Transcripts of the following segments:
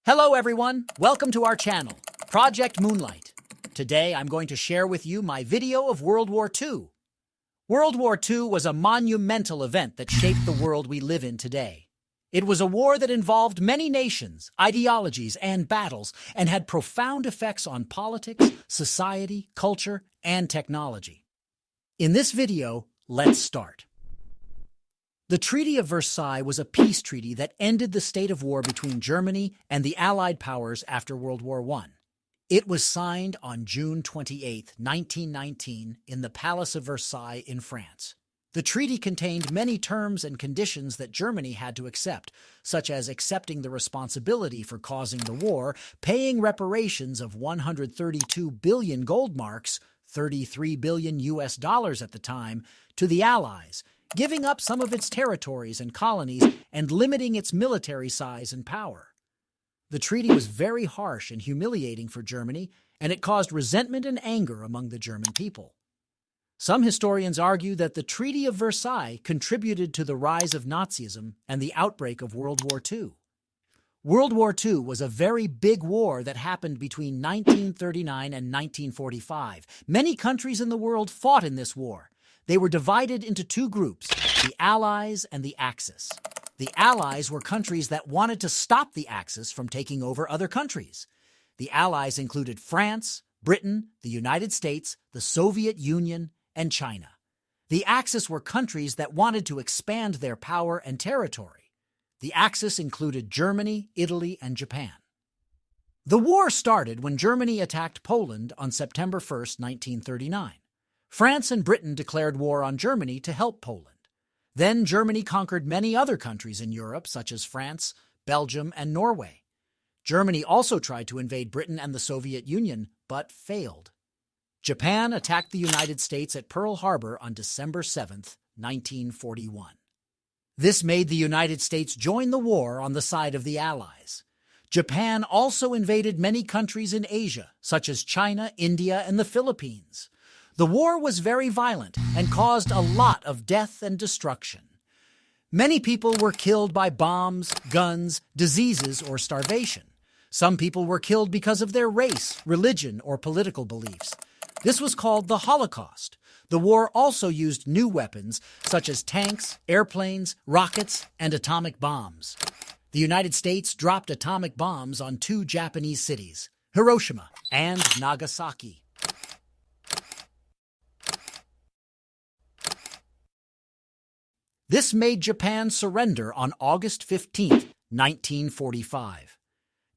Hello everyone, welcome to our channel, Project Moonlight. Today I'm going to share with you my video of World War II. World War II was a monumental event that shaped the world we live in today. It was a war that involved many nations, ideologies, and battles, and had profound effects on politics, society, culture, and technology. In this video, let's start. The Treaty of Versailles was a peace treaty that ended the state of war between Germany and the Allied powers after World War I. It was signed on June 28, 1919, in the Palace of Versailles in France. The treaty contained many terms and conditions that Germany had to accept, such as accepting the responsibility for causing the war, paying reparations of 132 billion gold marks, $33 billion at the time, to the Allies, giving up some of its territories and colonies, and limiting its military size and power. The treaty was very harsh and humiliating for Germany, and it caused resentment and anger among the German people. Some historians argue that the Treaty of Versailles contributed to the rise of Nazism and the outbreak of World War II. World War II was a very big war that happened between 1939 and 1945. Many countries in the world fought in this war. They were divided into two groups, the Allies and the Axis. The Allies were countries that wanted to stop the Axis from taking over other countries. The Allies included France, Britain, the United States, the Soviet Union, and China. The Axis were countries that wanted to expand their power and territory. The Axis included Germany, Italy, and Japan. The war started when Germany attacked Poland on September 1, 1939. France and Britain declared war on Germany to help Poland. Then Germany conquered many other countries in Europe, such as France, Belgium, and Norway. Germany also tried to invade Britain and the Soviet Union, but failed. Japan attacked the United States at Pearl Harbor on December 7, 1941. This made the United States join the war on the side of the Allies. Japan also invaded many countries in Asia, such as China, India, and the Philippines. The war was very violent and caused a lot of death and destruction. Many people were killed by bombs, guns, diseases, or starvation. Some people were killed because of their race, religion, or political beliefs. This was called the Holocaust. The war also used new weapons such as tanks, airplanes, rockets, and atomic bombs. The United States dropped atomic bombs on two Japanese cities, Hiroshima and Nagasaki. This made Japan surrender on August 15, 1945.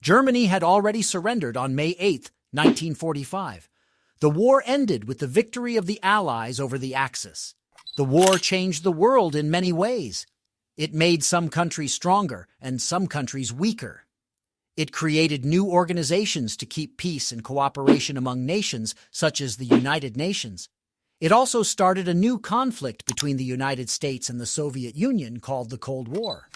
Germany had already surrendered on May 8, 1945. The war ended with the victory of the Allies over the Axis. The war changed the world in many ways. It made some countries stronger and some countries weaker. It created new organizations to keep peace and cooperation among nations, such as the United Nations. It also started a new conflict between the United States and the Soviet Union called the Cold War.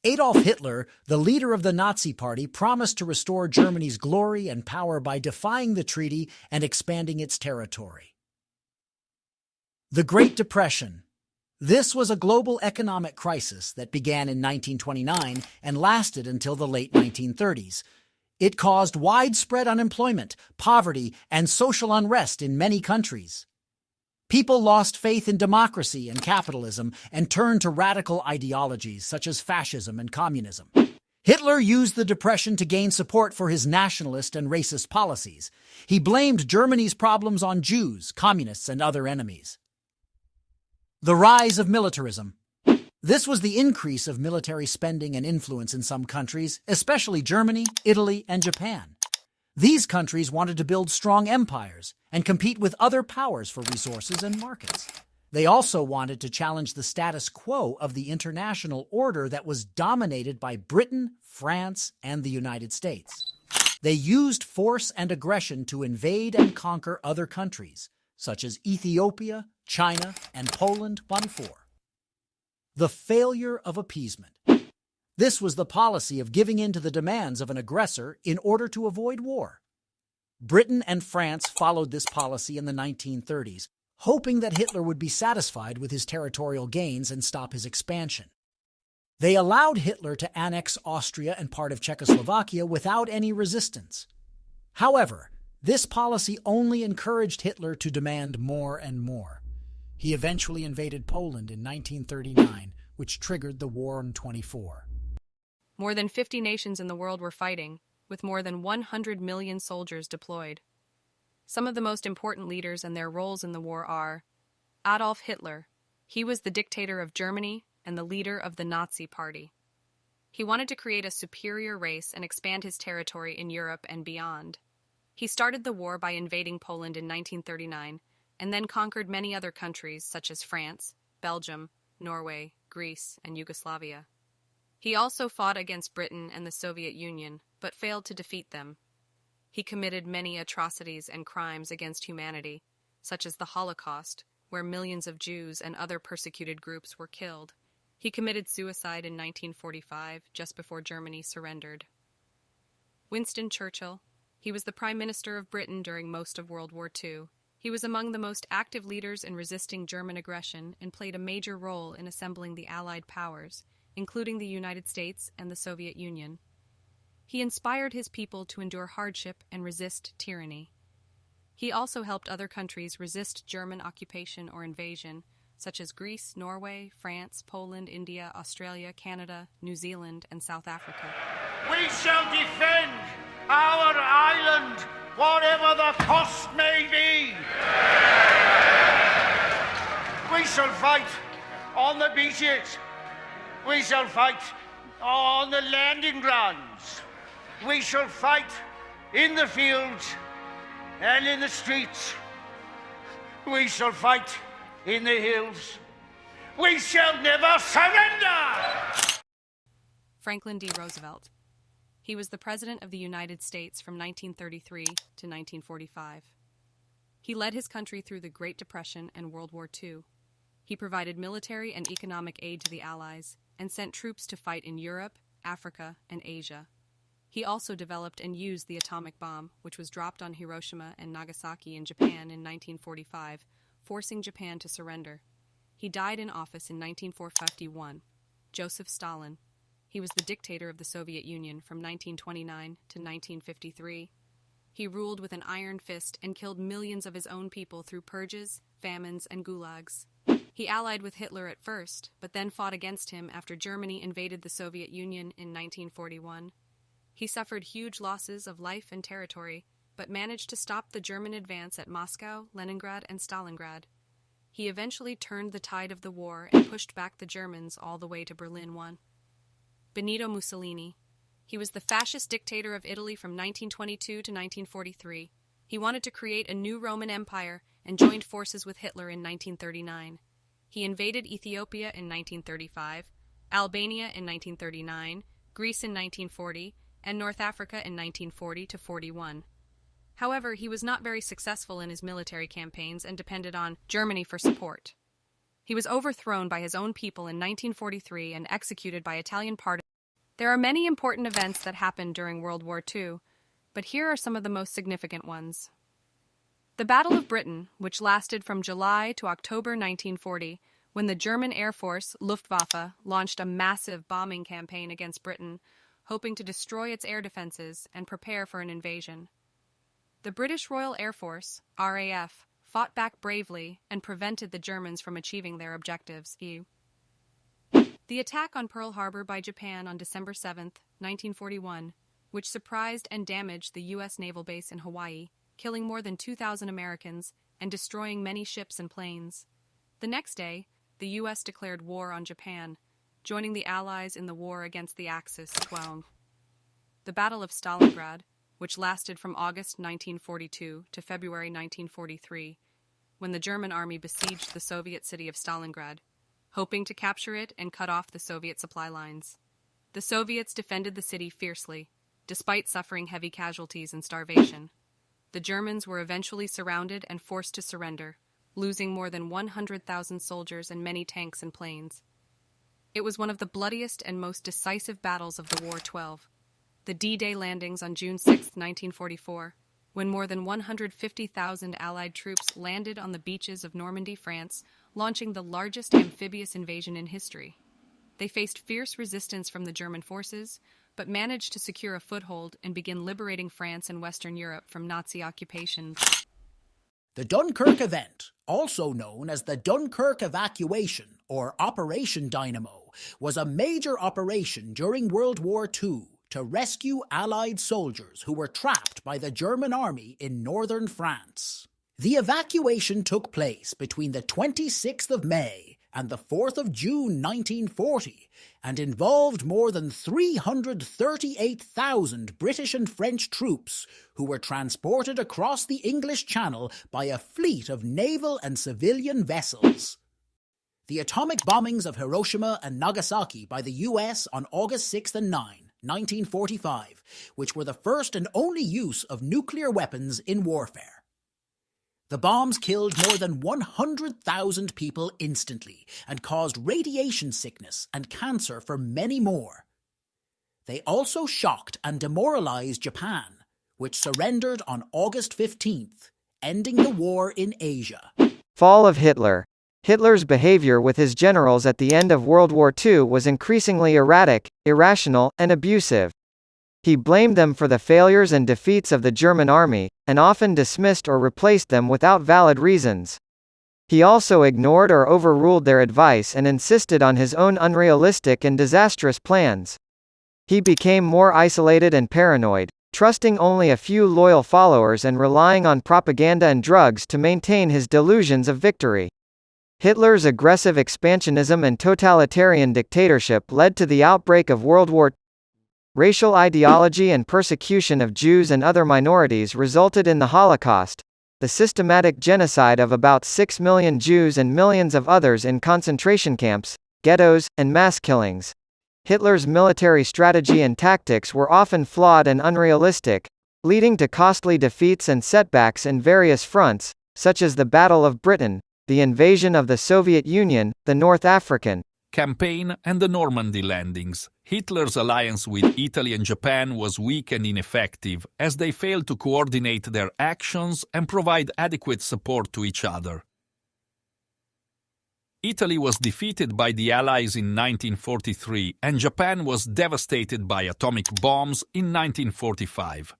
Adolf Hitler, the leader of the Nazi Party, promised to restore Germany's glory and power by defying the treaty and expanding its territory. The Great Depression. This was a global economic crisis that began in 1929 and lasted until the late 1930s. It caused widespread unemployment, poverty, and social unrest in many countries. People lost faith in democracy and capitalism and turned to radical ideologies such as fascism and communism. Hitler used the Depression to gain support for his nationalist and racist policies. He blamed Germany's problems on Jews, communists, and other enemies. The rise of militarism. This was the increase of military spending and influence in some countries, especially Germany, Italy, and Japan. These countries wanted to build strong empires and compete with other powers for resources and markets. They also wanted to challenge the status quo of the international order that was dominated by Britain, France, and the United States. They used force and aggression to invade and conquer other countries, such as Ethiopia, China, and Poland before. The failure of appeasement. This was the policy of giving in to the demands of an aggressor in order to avoid war. Britain and France followed this policy in the 1930s, hoping that Hitler would be satisfied with his territorial gains and stop his expansion. They allowed Hitler to annex Austria and part of Czechoslovakia without any resistance. However, this policy only encouraged Hitler to demand more and more. He eventually invaded Poland in 1939, which triggered the War on 24. More than 50 nations in the world were fighting, with more than 100 million soldiers deployed. Some of the most important leaders and their roles in the war are Adolf Hitler. He was the dictator of Germany and the leader of the Nazi Party. He wanted to create a superior race and expand his territory in Europe and beyond. He started the war by invading Poland in 1939 and then conquered many other countries such as France, Belgium, Norway, Greece, and Yugoslavia. He also fought against Britain and the Soviet Union, but failed to defeat them. He committed many atrocities and crimes against humanity, such as the Holocaust, where millions of Jews and other persecuted groups were killed. He committed suicide in 1945, just before Germany surrendered. Winston Churchill. He was the Prime Minister of Britain during most of World War II. He was among the most active leaders in resisting German aggression and played a major role in assembling the Allied powers, including the United States and the Soviet Union. He inspired his people to endure hardship and resist tyranny. He also helped other countries resist German occupation or invasion, such as Greece, Norway, France, Poland, India, Australia, Canada, New Zealand, and South Africa. We shall defend our island, whatever the cost may be. We shall fight on the beaches. We shall fight on the landing grounds. We shall fight in the fields and in the streets. We shall fight in the hills. We shall never surrender! Franklin D. Roosevelt. He was the President of the United States from 1933 to 1945. He led his country through the Great Depression and World War II. He provided military and economic aid to the Allies and sent troops to fight in Europe, Africa, and Asia. He also developed and used the atomic bomb, which was dropped on Hiroshima and Nagasaki in Japan in 1945, forcing Japan to surrender. He died in office in 1951. Joseph Stalin. He was the dictator of the Soviet Union from 1929 to 1953. He ruled with an iron fist and killed millions of his own people through purges, famines, and gulags. He allied with Hitler at first, but then fought against him after Germany invaded the Soviet Union in 1941. He suffered huge losses of life and territory, but managed to stop the German advance at Moscow, Leningrad, and Stalingrad. He eventually turned the tide of the war and pushed back the Germans all the way to Berlin won. Benito Mussolini. He was the fascist dictator of Italy from 1922 to 1943. He wanted to create a new Roman Empire and joined forces with Hitler in 1939. He invaded Ethiopia in 1935, Albania in 1939, Greece in 1940, and North Africa in 1940 to 41. However, he was not very successful in his military campaigns and depended on Germany for support. He was overthrown by his own people in 1943 and executed by Italian partisans. There are many important events that happened during World War II, but here are some of the most significant ones. The Battle of Britain, which lasted from July to October 1940, when the German Air Force, Luftwaffe, launched a massive bombing campaign against Britain, hoping to destroy its air defenses and prepare for an invasion. The British Royal Air Force, RAF, fought back bravely and prevented the Germans from achieving their objectives. The attack on Pearl Harbor by Japan on December 7, 1941, which surprised and damaged the U.S. naval base in Hawaii, killing more than 2,000 Americans and destroying many ships and planes. The next day, the U.S. declared war on Japan, joining the Allies in the war against the Axis. The Battle of Stalingrad, which lasted from August 1942 to February 1943, when the German army besieged the Soviet city of Stalingrad, hoping to capture it and cut off the Soviet supply lines. The Soviets defended the city fiercely, despite suffering heavy casualties and starvation. The Germans were eventually surrounded and forced to surrender, losing more than 100,000 soldiers and many tanks and planes. It was one of the bloodiest and most decisive battles of the War 12. The D-Day landings on June 6, 1944, when more than 150,000 Allied troops landed on the beaches of Normandy, France, launching the largest amphibious invasion in history. They faced fierce resistance from the German forces, but managed to secure a foothold and begin liberating France and Western Europe from Nazi occupation. The Dunkirk event, also known as the Dunkirk evacuation or Operation Dynamo, was a major operation during World War II to rescue Allied soldiers who were trapped by the German army in northern France. The evacuation took place between the 26th of May and the 4th of June 1940 and involved more than 338,000 British and French troops who were transported across the English Channel by a fleet of naval and civilian vessels. The atomic bombings of Hiroshima and Nagasaki by the US on August 6 and 9, 1945, which were the first and only use of nuclear weapons in warfare. The bombs killed more than 100,000 people instantly and caused radiation sickness and cancer for many more. They also shocked and demoralized Japan, which surrendered on August 15th, ending the war in Asia. Fall of Hitler. Hitler's behavior with his generals at the end of World War II was increasingly erratic, irrational, and abusive. He blamed them for the failures and defeats of the German army, and often dismissed or replaced them without valid reasons. He also ignored or overruled their advice and insisted on his own unrealistic and disastrous plans. He became more isolated and paranoid, trusting only a few loyal followers and relying on propaganda and drugs to maintain his delusions of victory. Hitler's aggressive expansionism and totalitarian dictatorship led to the outbreak of World War II. Racial ideology and persecution of Jews and other minorities resulted in the Holocaust, the systematic genocide of about 6 million Jews and millions of others in concentration camps, ghettos, and mass killings. Hitler's military strategy and tactics were often flawed and unrealistic, leading to costly defeats and setbacks in various fronts, such as the Battle of Britain, the invasion of the Soviet Union, the North African campaign, and the Normandy landings. Hitler's alliance with Italy and Japan was weak and ineffective, as they failed to coordinate their actions and provide adequate support to each other. Italy was defeated by the Allies in 1943, and Japan was devastated by atomic bombs in 1945.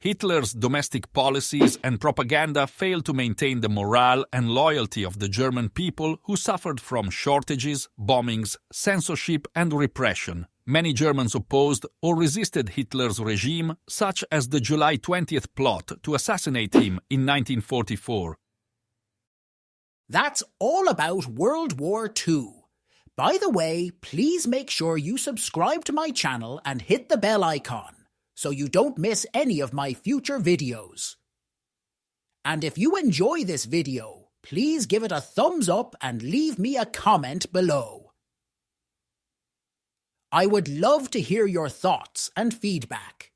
Hitler's domestic policies and propaganda failed to maintain the morale and loyalty of the German people, who suffered from shortages, bombings, censorship, and repression. Many Germans opposed or resisted Hitler's regime, such as the July 20th plot to assassinate him in 1944. That's all about World War II. By the way, please make sure you subscribe to my channel and hit the bell icon, so you don't miss any of my future videos. And if you enjoy this video, please give it a thumbs up and leave me a comment below. I would love to hear your thoughts and feedback.